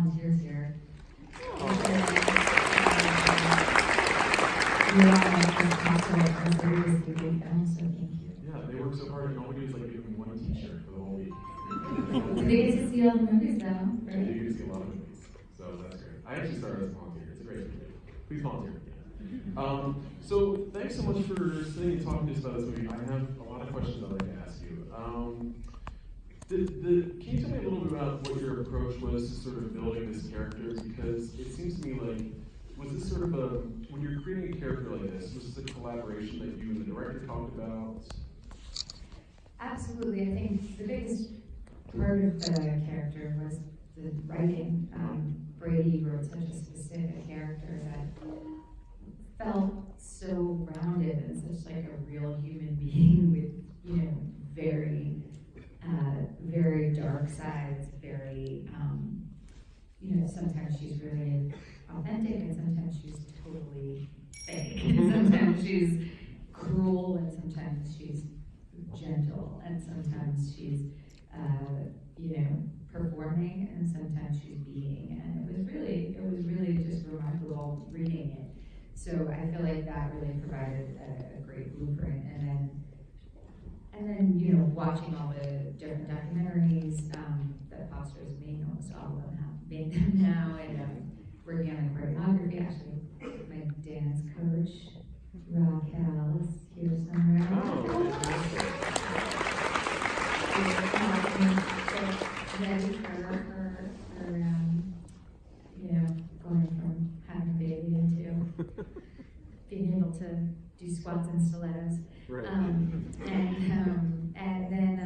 volunteers here. Oh. You all have been possible for this big film, so thank you. Yeah, they work so hard, and all we do is like give them one t-shirt for the whole week. Do they get to see all the movies though? Right? You get to see a lot of movies, so that's great. I actually started as a volunteer. It's a great thing to do. Please volunteer. So thanks so much for sitting and talking to us about this movie. I have a lot of questions I'd like to ask you. Can you tell me a little bit about what your approach was to sort of building this character? Because it seems to me like, was this sort of when you're creating a character like this, was this a collaboration that you and the director talked about? Absolutely. I think the biggest part of the character was the writing. Brady wrote such a specific character that felt so grounded and such like a real human being with, very, very dark sides, very, sometimes she's really authentic and sometimes she's totally fake. And sometimes she's cruel and sometimes she's gentle and sometimes she's, performing and sometimes she's being. And it was really just remarkable reading it. So I feel like that really provided a great blueprint. And then watching all the different documentaries that pop stars made, almost all of them have made them now, and working on the choreography. Actually, my dance coach, Raquel, is here somewhere. Ready for going from having a baby into being able to do squats and stilettos. Right. And then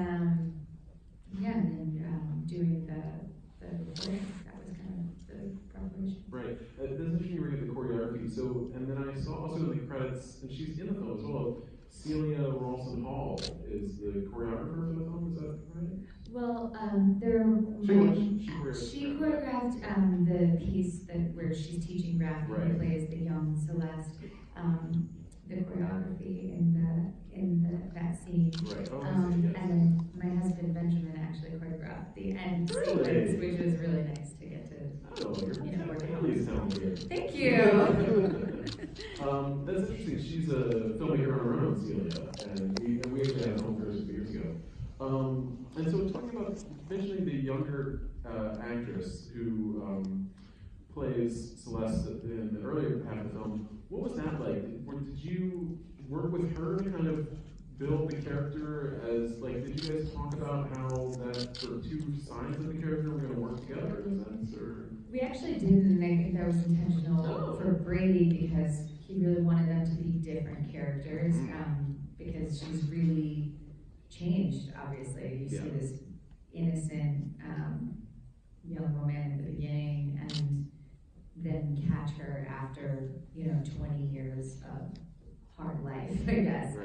doing the recording. That was kind of the preparation. Right. That's interesting you read the choreography. So, and then I saw also in the credits, and she's in the film as well, Celia Rawson Hall is the choreographer for the film, is that right? Well, she choreographed the piece where she's teaching rap and Right. plays the young Celeste. The choreography in that scene. Right. Oh, And then my husband Benjamin actually choreographed the end sequence, which was really nice to get to. Work Please tell me. Thank you. That's interesting. She's a filmmaker on her own, Celia, and we actually had a film first a few years ago. And so talking about mentioning the younger actress who plays Celeste in the earlier half of the film, what was that like? Did you work with her to kind of build the character as, like, did you guys talk about how that sort of two sides of the character were going to work together in a sense, or? We actually didn't, and I think that was intentional for Brady because he really wanted them to be different characters because she's really changed, obviously. You see this innocent young woman at the beginning and then catch her after 20 years of hard life, I guess.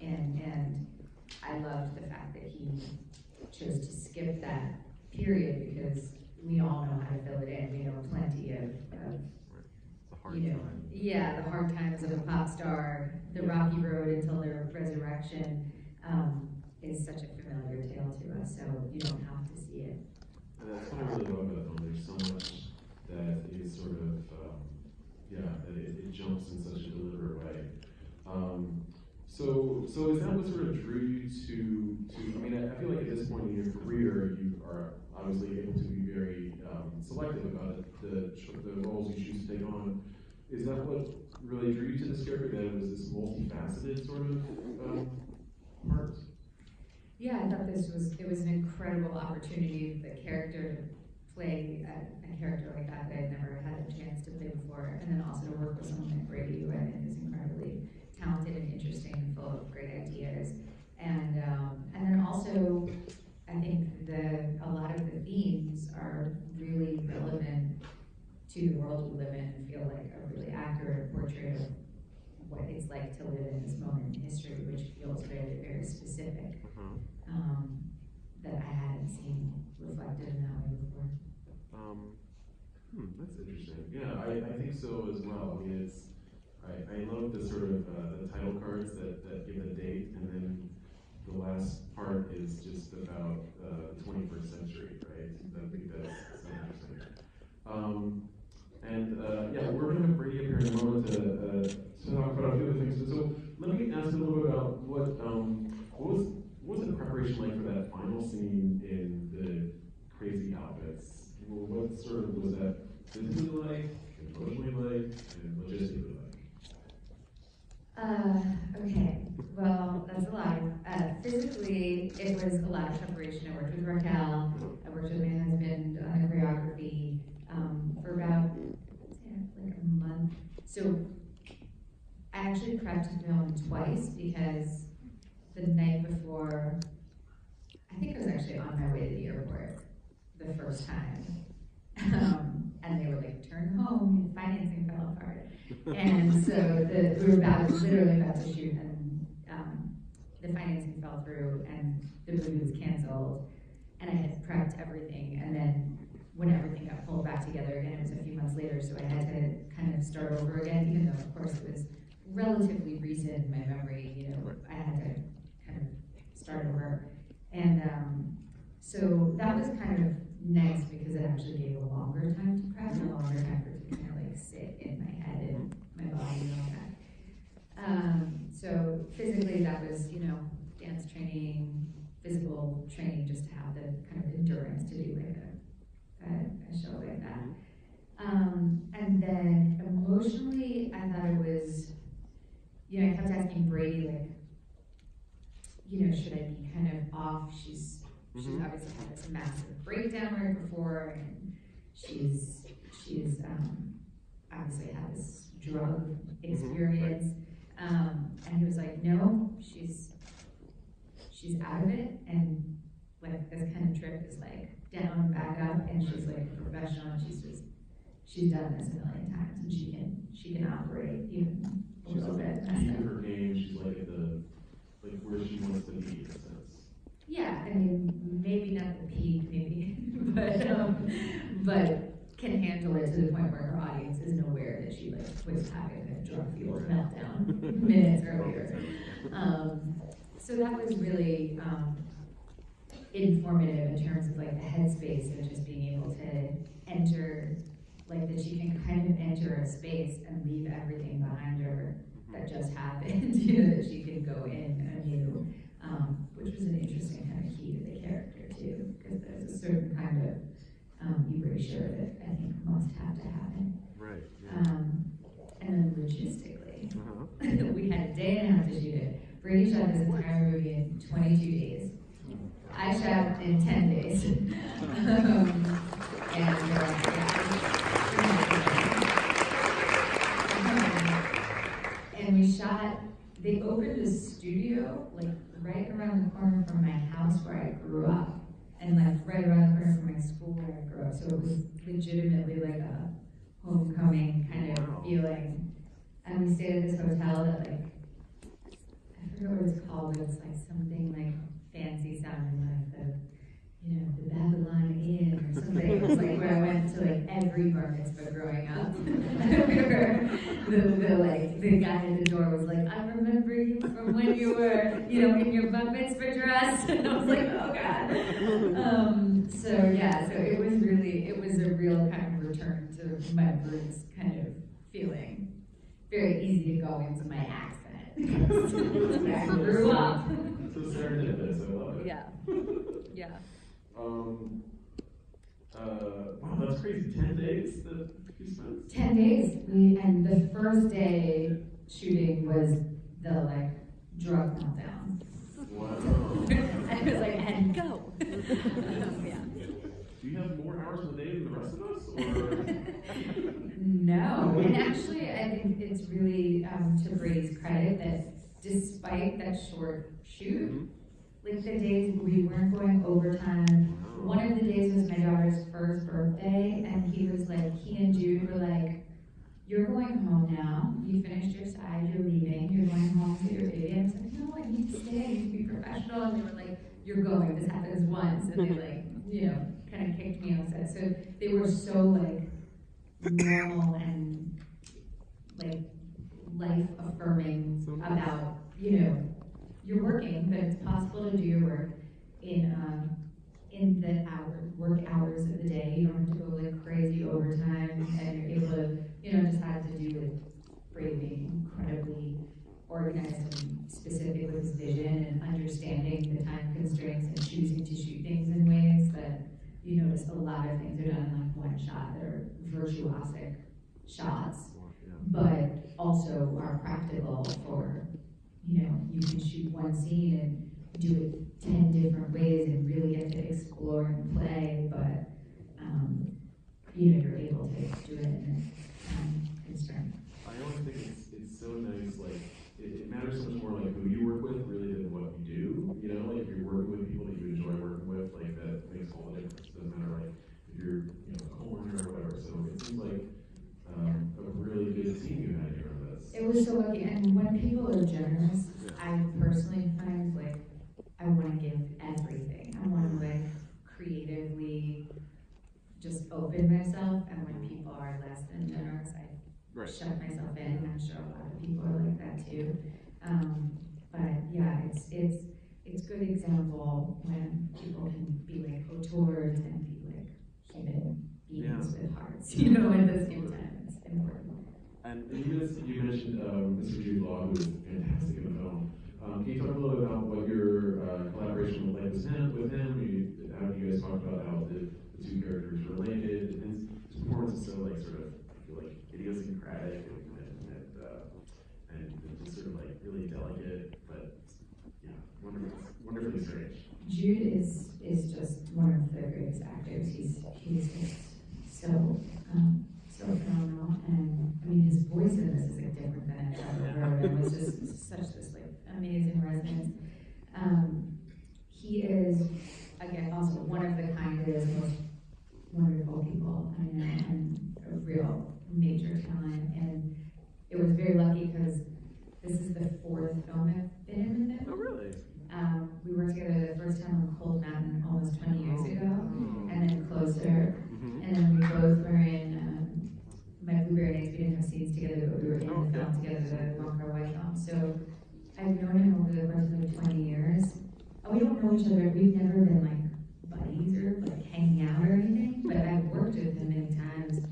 And I loved the fact that he chose to skip that period because we all know how to fill it in. We know plenty of the hard times of a pop star, the rocky road until their resurrection is such a familiar tale to us. So you don't have to see it. And that's what I really love about the film. There's so much that is sort of it jumps in such a deliberate way. So is that what sort of drew you to I mean, I feel like at this point in your career, you are obviously able to be very selective about the roles you choose to take on. Is that what really drew you to this character, that it was this multifaceted sort of part? Yeah, I thought it was an incredible opportunity, the character to play a character like that I'd never had a chance to play before, and then also to work with someone like Brady, who I think is incredibly talented and interesting and full of great ideas. And then also, I think a lot of the themes are really relevant to the world we live in and feel like a really accurate portrait of what it's like to live in this moment in history, which feels very, very specific, that I hadn't seen reflected in that way before. That's interesting. Yeah, I think so as well. I mean, I love the sort of the title cards that give the date, and then the last part is just just about the 21st century, right? I think that's so interesting. Yeah, we're going to have Brady up here in a moment to talk about a few other things. So let me ask a little bit about what was the preparation like for that final scene in the crazy outfits? What sort of was that physically like, emotionally like, and logistically like? Okay, well, that's a lot. Physically, it was a lot of preparation. I worked with Raquel, I worked with my husband on the choreography for about like a month. So I actually prepped the film twice because the night before, I think I was actually on my way to the airport the first time. And they were like, turn home, financing fell apart. And so we were literally about to shoot, and the financing fell through, and the movie was canceled, and I had prepped everything, and then when everything got pulled back together again, it was a few months later, so I had to kind of start over again, even though, of course, it was relatively recent in my memory, you know, I had to kind of start over. And so that was kind of nice because it actually gave a longer time to prep, and a longer time for it to kind of like sit in my head and my body and all that. So physically that was, you know, dance training, physical training, just to have the kind of endurance to do like a show like that. And then emotionally, I thought it was, you know, I kept asking Brady, like, you know, should I be kind of off? She's obviously had this massive breakdown right before, and she's obviously had this drug experience. And he was like, no, she's out of it, and like this kind of trip is like down and back up, and she's like a professional, and she's done this a million times, and she can operate even a little bit. She's in her game, she's like at the where she wants to be in a sense. Yeah, I mean, maybe not the peak, maybe, but can handle it to the point where her audience is aware that she like was having a drug-fueled meltdown minutes earlier. So that was really informative in terms of like the headspace of just being able to enter, like that she can kind of enter a space and leave everything behind her that just happened, you know, that she can go in anew, which was an interesting kind of key to the character too, because there's a certain kind of erasure that I think must have to happen. Right. Yeah. And then logistically, we had a day and a half to shoot it. Brady shot this entire movie in 22 days. I shot in 10 days. And we shot, they opened a studio like right around the corner from my house where I grew up, and like right around the corner from my school where I grew up. So it was legitimately like a homecoming kind of feeling. And we stayed at this hotel that like, I forget what it's called, but it's like something like fancy sounding, like the Babylon Inn or something. It was like where I went to like every bar mitzvah growing up. The guy at the door was like, I remember you from when you were, you know, in your bar mitzvah dress. And I was like, oh God. So it was a real kind of return to my roots kind of feeling. Very easy to go into my accent. I grew up. So serendipitous, I love it. Yeah. Yeah. Wow, that's crazy. 10 days that you spent? 10 days. And the first day shooting was the like drug meltdown. Wow. I was like, and go. Yeah. Do you have more hours in the day than the rest of us? Or? No. And actually, I think it's really to Brady's credit that despite that short shoot, like the days we weren't going overtime. One of the days was my daughter's first birthday, and he and Jude were like, you're going home now. You finished your side, you're leaving, you're going home to your baby. I was like, no, I need to stay, I need to be professional. And they were like, you're going, this happens once. And they like, you know, kind of kicked me off set. So they were so like normal and like life affirming about, you know, you're working, but it's possible to do your work in the work hours of the day. You don't have to go like crazy overtime, and you're able to, just has to do with Brady being incredibly organized and specific with his vision and understanding the time constraints and choosing to shoot things in ways that you notice a lot of things are done in like one shot that are virtuosic shots, but also are practical for, you can shoot one scene and do it 10 different ways and really get to explore and play, but you're able to do it in a time constraint. I always think it's so nice, like, it matters so much more like who you work with really than what you do, like if you're working with people that you enjoy working with, like that makes all the difference. It doesn't matter like if you're, a co-owner or whatever, so it seems like a really good team you had here on this. It was so lucky, and when people are generous, I personally find like, I want to give everything. I want to like creatively just open myself, and when people are less than generous, I shut myself in. I'm sure a lot of people are like that too. But yeah, it's good example when people can be like auteurs and be like human beings with hearts, at the same time. It's important. And you mentioned Mr. Jude Law, who is fantastic in the film. Can you talk a little bit about what your collaboration was like with him? How you guys talked about how the two characters related, and his performance is so like sort of, I feel like idiosyncratic and just sort of like really delicate, but wonderfully strange. Jude is just one of the greatest actors. He's just so phenomenal, and I mean his voice in this is like different than I've ever heard. It was just such this like amazing resonance. He is again also one of the kindest, most wonderful people I know, and a real major talent. And it was very lucky because this is the fourth film I've been in with him. Oh really? We worked together the first time on Cold Mountain almost 20 years ago, and then Closer, and then we both were in My Blueberry Days. We didn't have scenes together, but we were in the film together, the Wong Kar-wai film. So I've known him over the course of like 20 years. We don't know each other. We've never been like buddies or like hanging out or anything, but I've worked with him many times,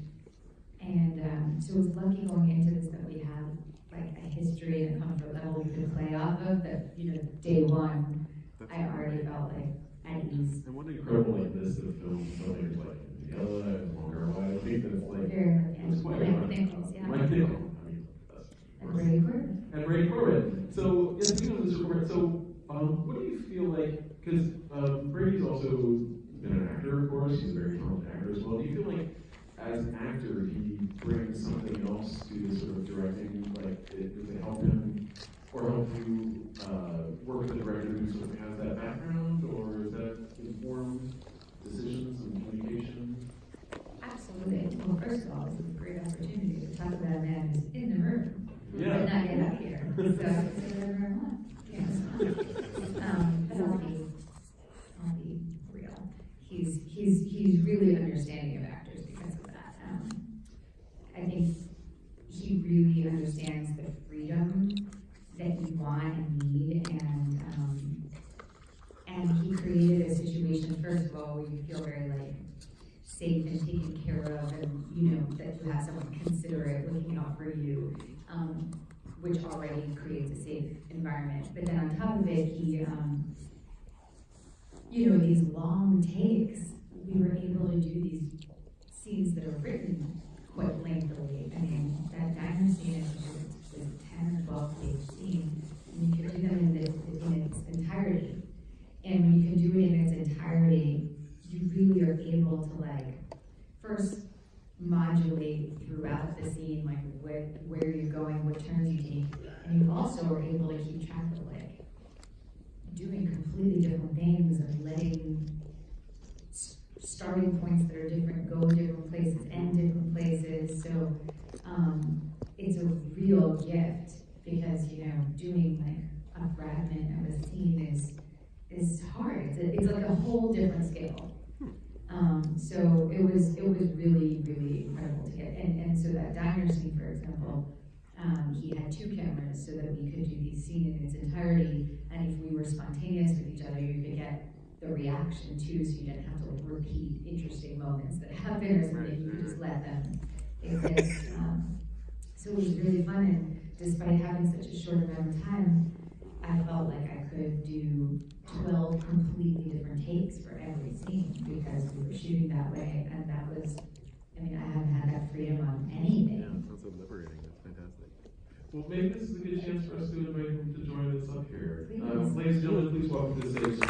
and so it was lucky going into this that we have like a history and a comfort level we could play off of. That day one, I already felt like at ease. And what an incredible like list of filmmakers like Yella and Wong Kar-wai. I think that's like it's quite And Brady Corbet. And Brady Corbet. So speaking of Mr. Corbet, so what do you feel like? Because Brady's also been an actor, of course. He's a very talented actor as well. Do you feel like, as an actor, he brings something else to the sort of directing? Like, does it help him, or help you work with a director who sort of has that background, or is that informed decisions and communication? Absolutely. Well, first of all, this is a great opportunity to talk about a man who's in the room, but not yet out here. So I can say whatever I want. But I'll be real. He's really understanding of actors because of that. I think he really understands the freedom that you want and need, and he created a situation, first of all, where you feel very like safe and taken care of, and that you have someone considerate looking out for you, which already creates a safe environment. But then on top of it, he these long takes, we were able to do these scenes that are written quite lengthily. I mean, that diner scene is this 10 or 12 page scene, and you can do them in its entirety. And when you can do it in its entirety, you really are able to like first modulate throughout the scene, like where you're going, what turns you take, and you also are able to keep track of like doing completely different things and letting starting points that are different go different places, end different places. So it's a real gift because doing like a fragment of a scene is hard. It's like a whole different scale. So it was really, really incredible to get. And so that diner scene, for example, he had 2 cameras so that we could do the scene in its entirety. And if we were spontaneous with each other, you could get the reaction too, so you didn't have to like repeat interesting moments that happen or something. You could just let them exist. So it was really fun, and despite having such a short amount of time, I felt like I could do 12 completely different takes for every scene because we were shooting that way, and that was, I mean, I haven't had that freedom on anything. Yeah, sounds so liberating. That's fantastic. Well, maybe this is a good chance for us to invite him to join us up here. Ladies and gentlemen, please welcome to the stage.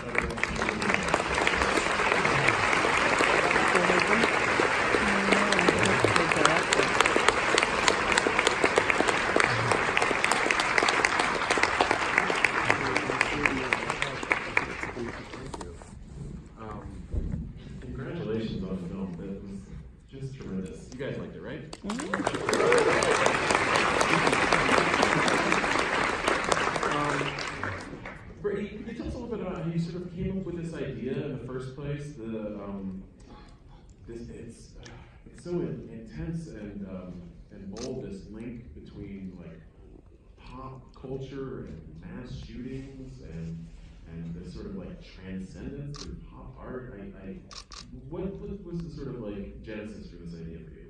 Congratulations on the film. That was just tremendous. You guys liked it, right? Brady, can you tell us a little bit about how you sort of came up with this idea in the first place? It's so intense and bold, this link between like pop culture and mass shootings and the sort of like transcendence in pop art. What was the sort of like genesis for this idea for you?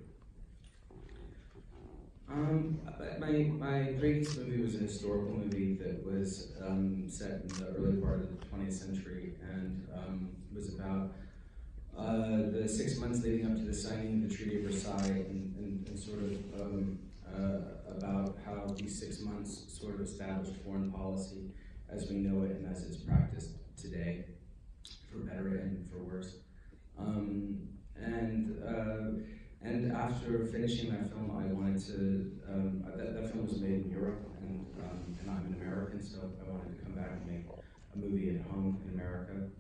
My previous movie was a historical movie that was set in the early part of the 20th century and was about the 6 months leading up to the signing of the Treaty of Versailles and sort of about how these 6 months sort of established foreign policy as we know it and as it's practiced today, for better and for worse. And after finishing that film, I wanted to, that film was made in Europe, and I'm an American, so I wanted to come back and make a movie at home in America.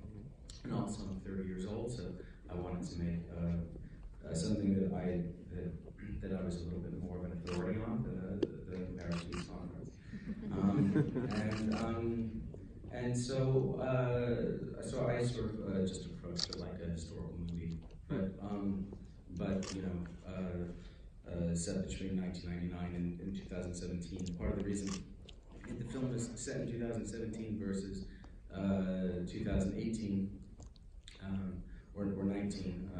And also I'm 30 years old, so I wanted to make something that I was a little bit more of an authority on than the American genre. And so I sort of just approached it like a historical movie, but you know, set between 1999 and 2017. Part of the reason the film was set in 2017 versus 2018 or 19,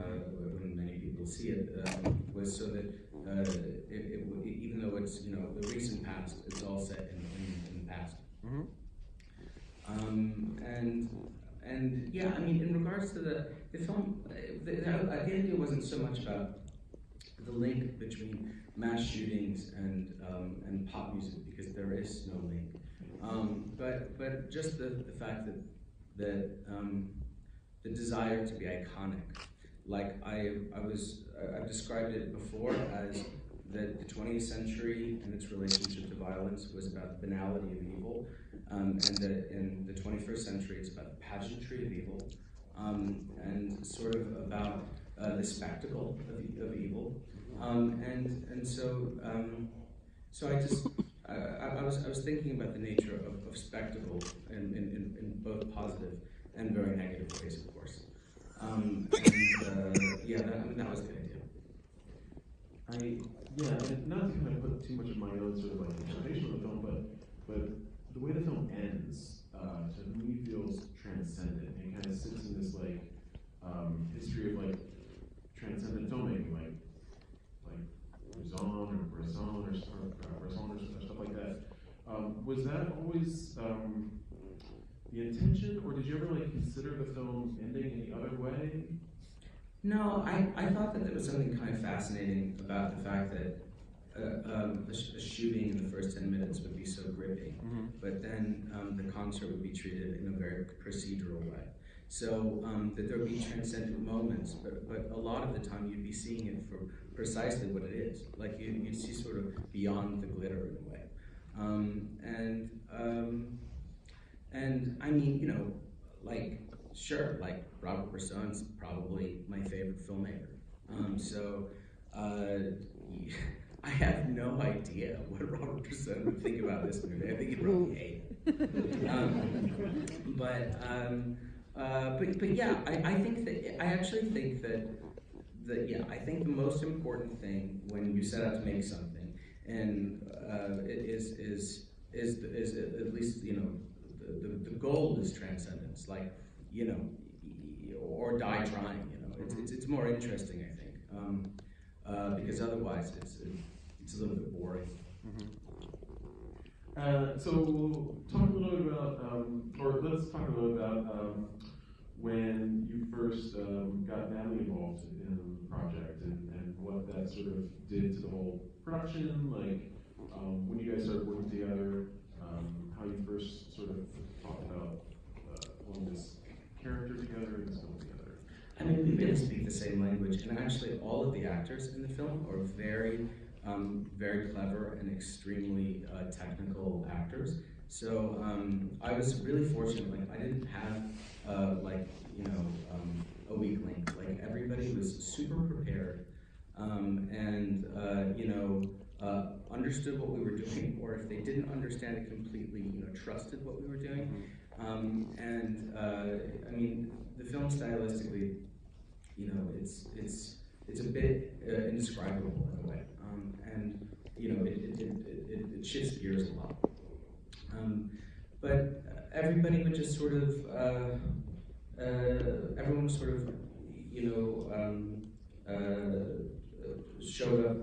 when many people see it, was so that even though it's the recent past, it's all set in the past. Mm-hmm. And yeah, I mean, in regards to the film, the idea wasn't so much about the link between mass shootings and pop music, because there is no link. But just the fact that the desire to be iconic. Like I've described it before as that the 20th century and its relationship to violence was about the banality of evil, and that in the 21st century it's about the pageantry of evil, and sort of about the spectacle of evil, and so I was thinking about the nature of spectacle in both positive and very negative ways, of course. That was the idea. And not to kind of put too much of my own sort of like interpretation of the film, but the way the film ends, to me feels transcendent. And it kind of sits in this like history of like transcendent filmmaking, like Bresson or stuff like that. Was that always the intention, or did you ever like consider the film ending any other way? No, I thought that there was something kind of fascinating about the fact that a shooting in the first 10 minutes would be so gripping, but then the concert would be treated in a very procedural way. So that there would be transcendent moments, but a lot of the time you'd be seeing it for precisely what it is. Like you'd see sort of beyond the glitter in a way. And I mean, like, sure, like Robert Bresson's probably my favorite filmmaker. I have no idea what Robert Bresson would think about this movie. I think he'd probably hate it. But yeah, I actually think that I think the most important thing when you set out to make something, and is at least the goal is transcendence. Like or die trying. You know, it's more interesting, I think, because otherwise it's a little bit boring. So we'll talk a little bit about, or let's talk a little about when you first got Natalie involved in the project and what that sort of did to the whole production, like when you guys started working together, how you first sort of talked about pulling this character together and this film together. I mean, we really speak the same language, and actually all of the actors in the film are very clever and extremely technical actors. So I was really fortunate. Like I didn't have a weak link. Like everybody was super prepared, and understood what we were doing, or if they didn't understand it completely, trusted what we were doing. I mean, the film stylistically, it's a bit indescribable in a way, and it shifts gears a lot. But everybody would just sort of, everyone was sort of, showed up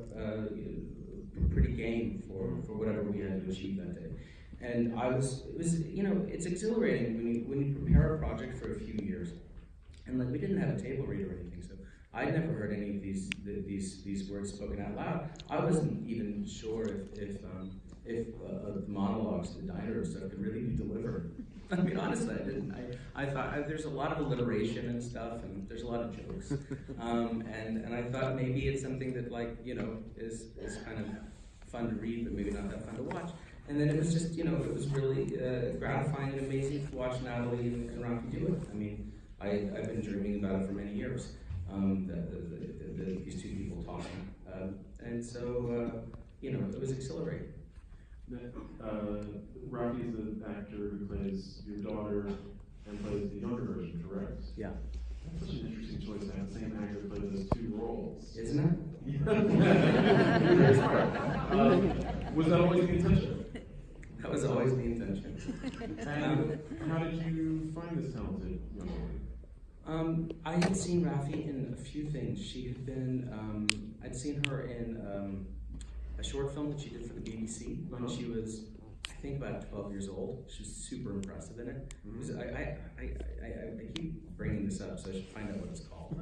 pretty game for whatever we had to achieve that day. And it's exhilarating when you prepare a project for a few years. And like we didn't have a table read or anything, so I'd never heard any of these words spoken out loud. I wasn't even sure if the monologues, the diner and stuff could really be delivered. I mean, honestly, I didn't. I thought there's a lot of alliteration and stuff, and there's a lot of jokes. And I thought maybe it's something that is kind of fun to read, but maybe not that fun to watch. And then it was just, it was really gratifying and amazing to watch Natalie and Rafi do it. I mean, I've been dreaming about it for many years, these two people talking. And so, it was exhilarating. Rafi is the actor who plays your daughter and plays the younger version, correct? Yeah. That's such an interesting choice to have the same actor play those two roles. Isn't it? You're very smart. Was that always the intention? That was always the intention. And how did you find this talented young woman? I had seen Rafi in a few things. She had been, I'd seen her in a short film that she did for the BBC when she was, I think, about 12 years old. She was super impressive in it. I keep bringing this up, so I should find out what it's called.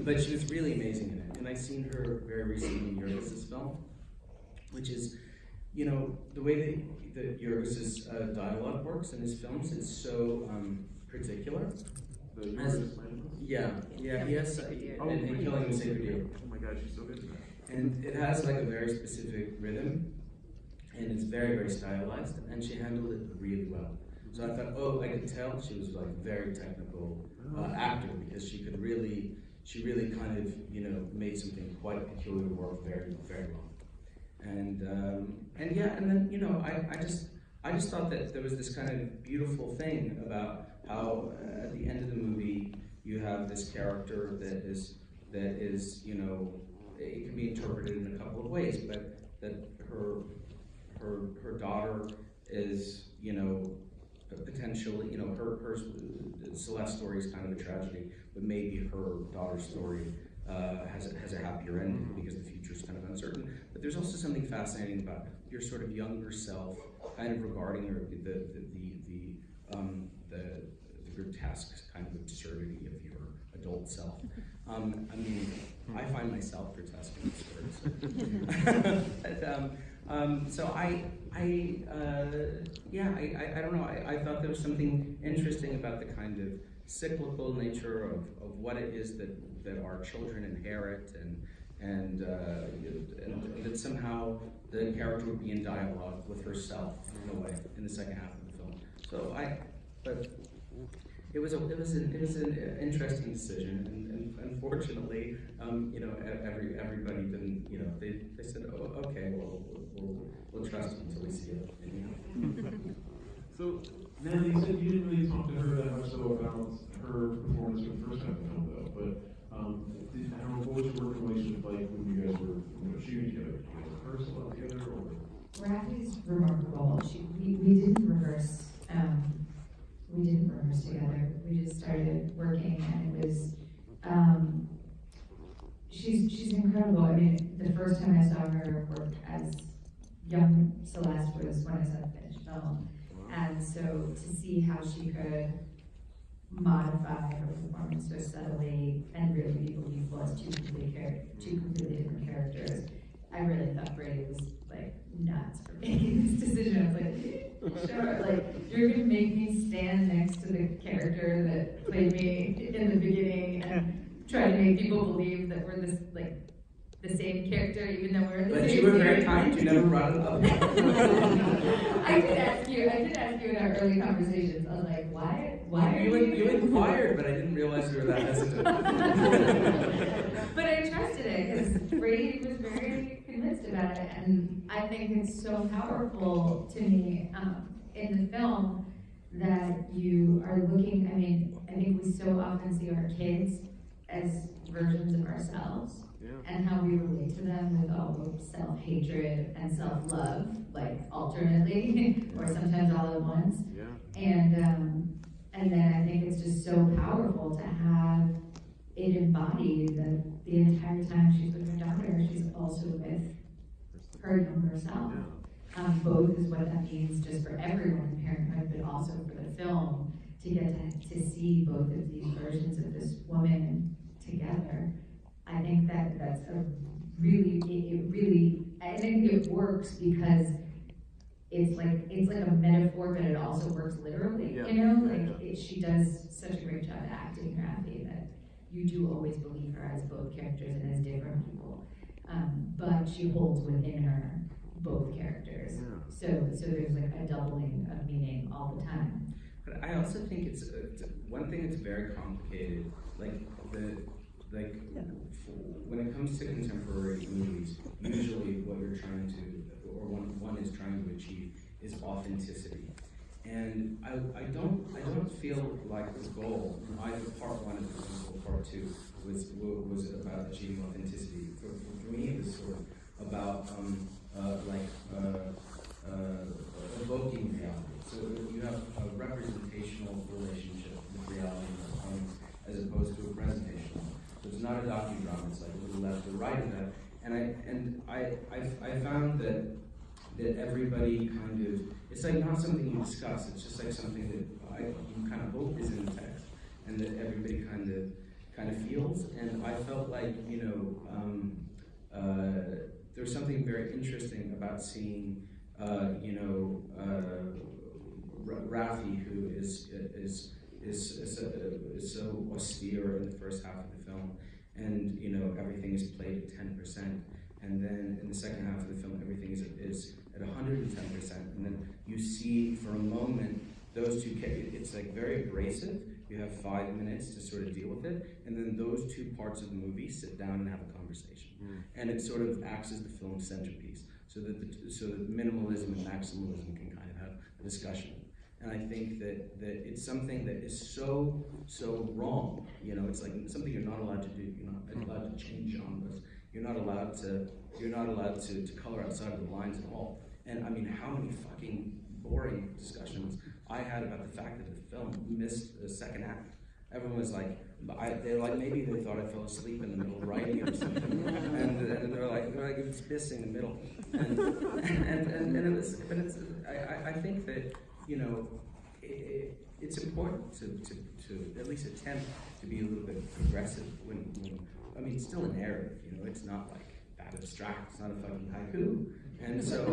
But she was really amazing in it. And I've seen her very recently in Yorgos's film, which is, the way that Yorgos's dialogue works in his films is so particular. The Yorgos Yeah, he has, and Killing the Sacred Deer. Oh my God, she's so good at that. And it has like a very specific rhythm, and it's very, very stylized, and she handled it really well. So I thought, I could tell she was like a very technical actor, because she really kind of, made something quite peculiar work very, very well. And then, I just thought that there was this kind of beautiful thing about how at the end of the movie you have this character that is it can be interpreted in a couple of ways, but that her daughter is potentially her Celeste's story is kind of a tragedy, but maybe her daughter's story has a happier ending because the future is kind of uncertain. But there's also something fascinating about your sort of younger self, kind of regarding the grotesque kind of absurdity of your adult self. I mean, I find myself grotesque in these stories. So I don't know. I thought there was something interesting about the kind of cyclical nature of what it is that our children inherit, and that somehow the character would be in dialogue with herself in a way in the second half of the film. So it was an interesting decision, and unfortunately, everybody didn't. They said, "Oh, okay, well, we'll trust it until we see it." So, Natalie, you said you didn't really talk to her that much though about her performance in the first half of the film, though. But what was your working relationship like when you guys were shooting together? Did you guys rehearse a lot together, or? Rafi's remarkable. We didn't rehearse. We didn't rehearse together. We just started working, and it was, she's incredible. I mean, the first time I saw her work as young Celeste was when I saw the finished film. And so to see how she could modify her performance so subtly and really be believable as two completely different characters, I really thought Brady was like nuts for making this decision. I was like, sure, like you're gonna make me stand next to the character that played me in the beginning and try to make people believe that we're this like the same character, even though we're the same. But you were very kind. You never brought it up. I did ask you in our early conversations. I was like, why are you? You inquired, but I didn't realize you were that hesitant. But I trusted it because Brady was very convinced about it, and I think it's so powerful to me in the film that you are looking. I mean, I think we so often see our kids as versions of ourselves. And how we relate to them with all the self-hatred and self-love, like alternately, or sometimes all at once. And then I think it's just so powerful to have it embodied that the entire time she's with her daughter, she's also with her younger self. Both is what that means just for everyone in parenthood, but also for the film to get to see both of these versions of this woman together. I think that's a really, I think it works because it's like a metaphor, but it also works literally, you know? She does such a great job acting Rafi that you do always believe her as both characters and as different people. But she holds within her both characters. So there's like a doubling of meaning all the time. But I also think it's one thing that's very complicated, when it comes to contemporary movies, usually what you're trying to, or one is trying to achieve, is authenticity. And I don't feel like the goal, either part one of the film or part two, was about achieving authenticity. For me, it was sort of about evoking reality. So you have a representational relationship with reality as opposed to a presentational. So it's not a docudrama, it's like a little left or right of that. And I found that everybody kind of, it's like not something you discuss, it's just like something that you kind of hope is in the text and that everybody kind of feels. And I felt like, there's something very interesting about seeing Rafi, who is so austere in the first half of the film, and everything is played at 10%, and then in the second half of the film everything is at 110%, and then you see for a moment those two, it's like very abrasive. You have 5 minutes to sort of deal with it, and then those two parts of the movie sit down and have a conversation, and it sort of acts as the film's centerpiece, so that minimalism and maximalism can kind of have a discussion. And I think that it's something that is so wrong. It's like something you're not allowed to do. You're not allowed to change genres. You're not allowed to color outside of the lines at all. And I mean, how many fucking boring discussions I had about the fact that the film missed the second act. Everyone was like, maybe they thought I fell asleep in the middle of writing or something, and they're like it's missing the middle. And it was, but it's, I think that. It's important to at least attempt to be a little bit progressive when I mean, it's still a narrative, it's not like that abstract, it's not a fucking haiku. And so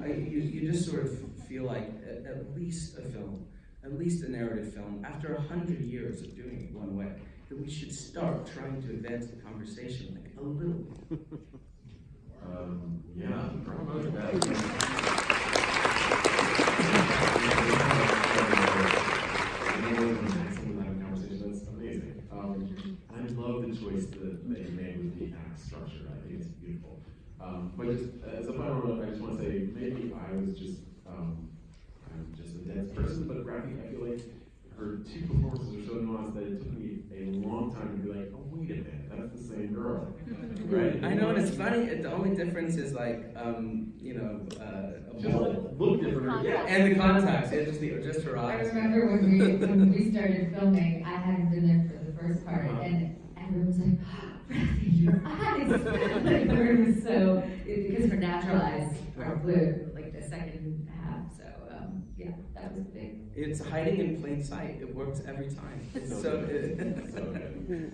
you just sort of feel like at least a narrative film, after 100 years of doing it one way, that we should start trying to advance the conversation like a little bit. Bravo to that. That's amazing. I love the choice that you made with the act structure. I think it's beautiful. But just as a final note, I just want to say maybe I'm just a dense person, but Rafi, I feel like her two performances are so nuanced that it took me a long time to be like, oh wait a minute, that's the same girl, right? I know, and it's funny. The only difference is like, you know, She doesn't look different. Yeah. and the contacts. It's just her I eyes. remember when we started filming, I hadn't been there for the first part, and everyone was like, Bradley, your eyes! Like, it was so, because her natural eyes are blue, like the second half, so, yeah, that was big. It's hiding in plain sight. It works every time. It's so good. So good.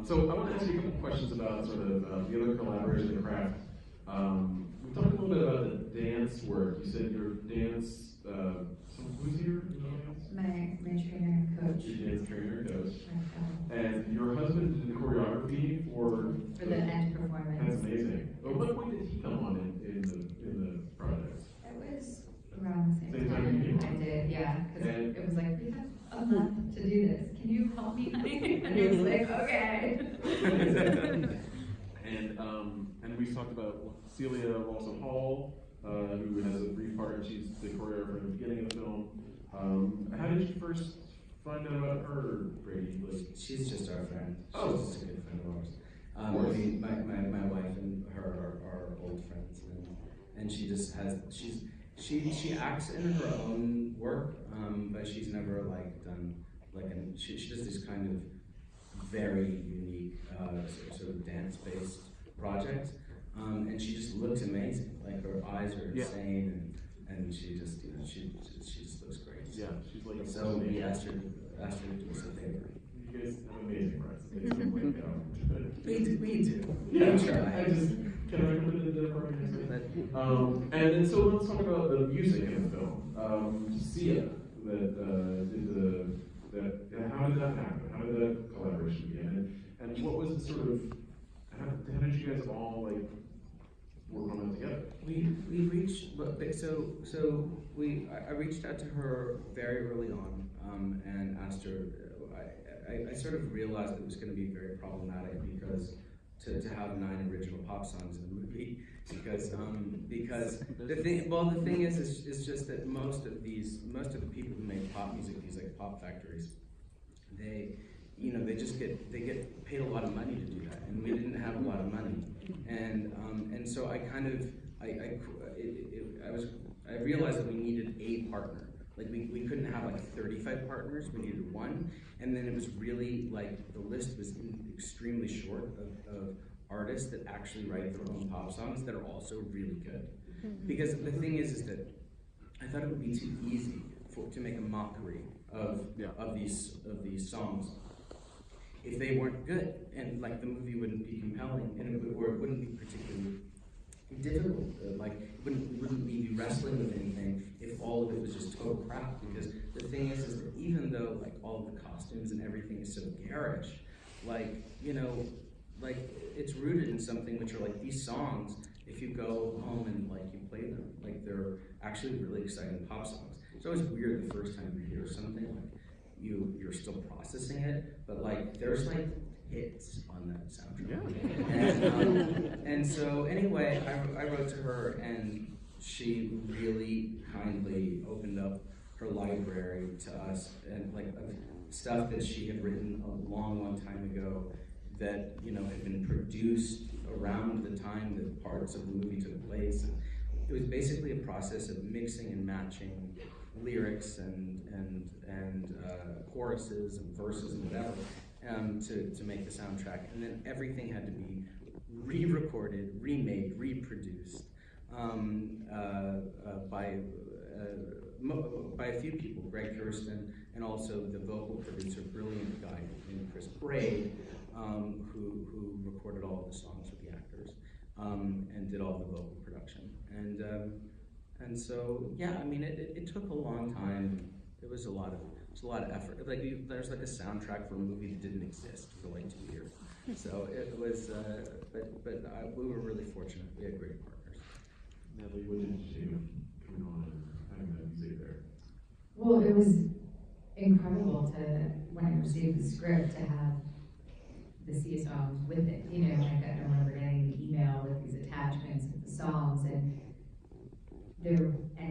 So I want to ask you a couple questions about sort of the other collaboration, the craft. We talked a little bit about the dance work. You said your dance, who's here? My trainer and coach. Your dance trainer and coach. And your husband did the choreography for the end performance. That's amazing. At what point did he come on in the project? It was around the same Same time time you came I on. did, yeah, because And- it was like, we have a month to do this. Can you help me, honey? And he was like, okay. And we talked about Celia Walsall Hall, who has a brief part, and she's the choreographer in the beginning of the film. How did you first find out about her, Brady? Like, She's just our friend. Oh. She's just a good friend of ours. I course. mean, my wife and her are old friends, and she just has she acts in her own work, but she's never like done like she does these kind of very unique sort of dance based projects, and she just looks amazing. Like her eyes are insane, and she just she just looks great. yeah, she's like So we asked her to do us a favor. You guys have amazing friends. We do. Yeah, We try. I just can I recommend the program? And then so let's talk about the music in the film. Sia, that did how did that happen? How did that collaboration begin? And what was the sort of how did you guys all like work on that together? We reached, I reached out to her very early on and asked her. I sort of realized it was going to be very problematic because to have 9 original pop songs in the movie because the thing is just that most of the people who make pop music, these like pop factories, they get paid a lot of money to do that, and we didn't have a lot of money, and so I kind of I realized that we needed a partner. Like we couldn't have like 35 partners, we needed one, and then it was really like the list was extremely short of artists that actually write their own pop songs that are also really good. Because the thing is that I thought it would be too easy to make a mockery of these songs if they weren't good, and like the movie wouldn't be compelling, and it wouldn't be particularly difficult. We wouldn't be wrestling with anything if all of it was just total crap. Because the thing is that even though like all of the costumes and everything is so garish, it's rooted in something which are like these songs. If you go home and like you play them, like they're actually really exciting pop songs. It's always weird the first time you hear something like you're still processing it, but like there's like hits on that soundtrack. And so anyway, I wrote to her, and she really kindly opened up her library to us, and like stuff that she had written a long time ago that had been produced around the time that parts of the movie took place. And it was basically a process of mixing and matching lyrics and choruses and verses and whatever. To make the soundtrack, and then everything had to be re-recorded, remade, reproduced by a few people, Greg Kirsten, and also the vocal producer, brilliant guy named Chris Brady, who recorded all of the songs with the actors and did all the vocal production. And so yeah, I mean it took a long time. It was a lot of effort. Like there's like a soundtrack for a movie that didn't exist for like 2 years. So it was, we were really fortunate. We had great partners. Natalie, what did you do coming on and having that music there? Well, it was incredible when I received the script to have the Sia songs with it. Like I remember getting the email with these attachments with the songs, and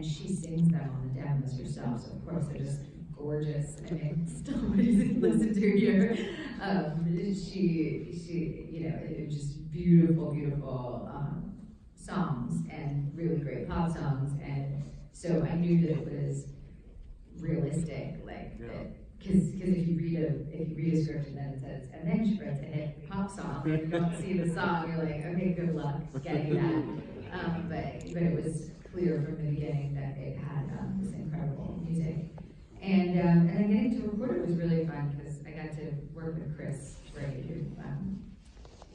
she sings them on the demos herself. So of course they're just gorgeous. I mean, still amazing to listen to here. She, you know, it was just beautiful, beautiful songs and really great pop songs, and so I knew that it was realistic, like that. Because if you read a script and then it says, and then she writes a hit pop song, and you don't see the song, you're like, okay, good luck getting that. But it was clear from the beginning that it had this incredible music. And then getting to record it was really fun because I got to work with Chris Brady, who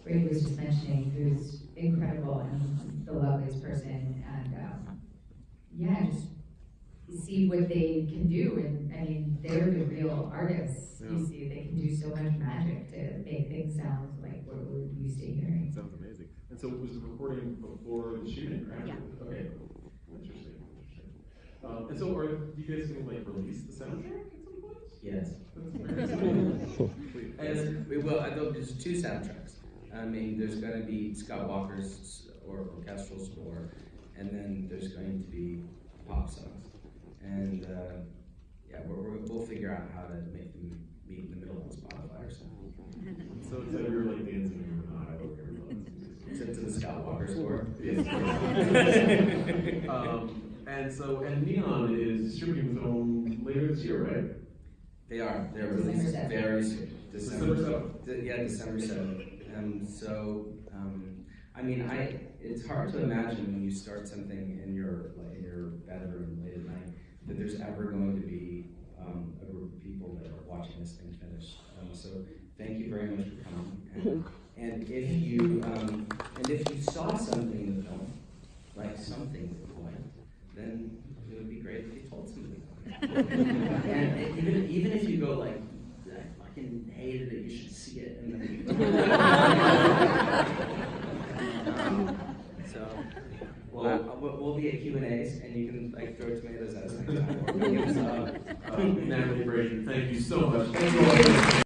Brady was just mentioning, who's incredible and the loveliest person, and just see what they can do. And I mean, they're the real artists. You see, they can do so much magic to make things sound like what we're used to hearing. Sounds amazing. And so was the recording before the shooting, right? Yeah. Okay. Interesting. And so are you guys going to like release the soundtrack at some point? Yes. That's Well, there's 2 soundtracks. I mean, there's going to be Scott Walker's orchestral score, and then there's going to be pop songs. And we'll figure out how to make them meet in the middle on Spotify or something. So you're like dancing in the aisle. Except to the Scott Walker score. Yes. And Neon is distributing film later this year, right? They are. They're December released 7th. very soon. December 7th. Yeah, December 7th. I mean, it's hard to imagine when you start something in your bedroom late at night that there's ever going to be a group of people that are watching this thing finish. So thank you very much for coming. And if you saw something in the film, like something point, then it would be great if you told somebody. And even if you go like, I fucking hated it, you should see it, and then we'll be at Q&As, and you can like throw tomatoes at us next time. Natalie, Brady, thank you so much.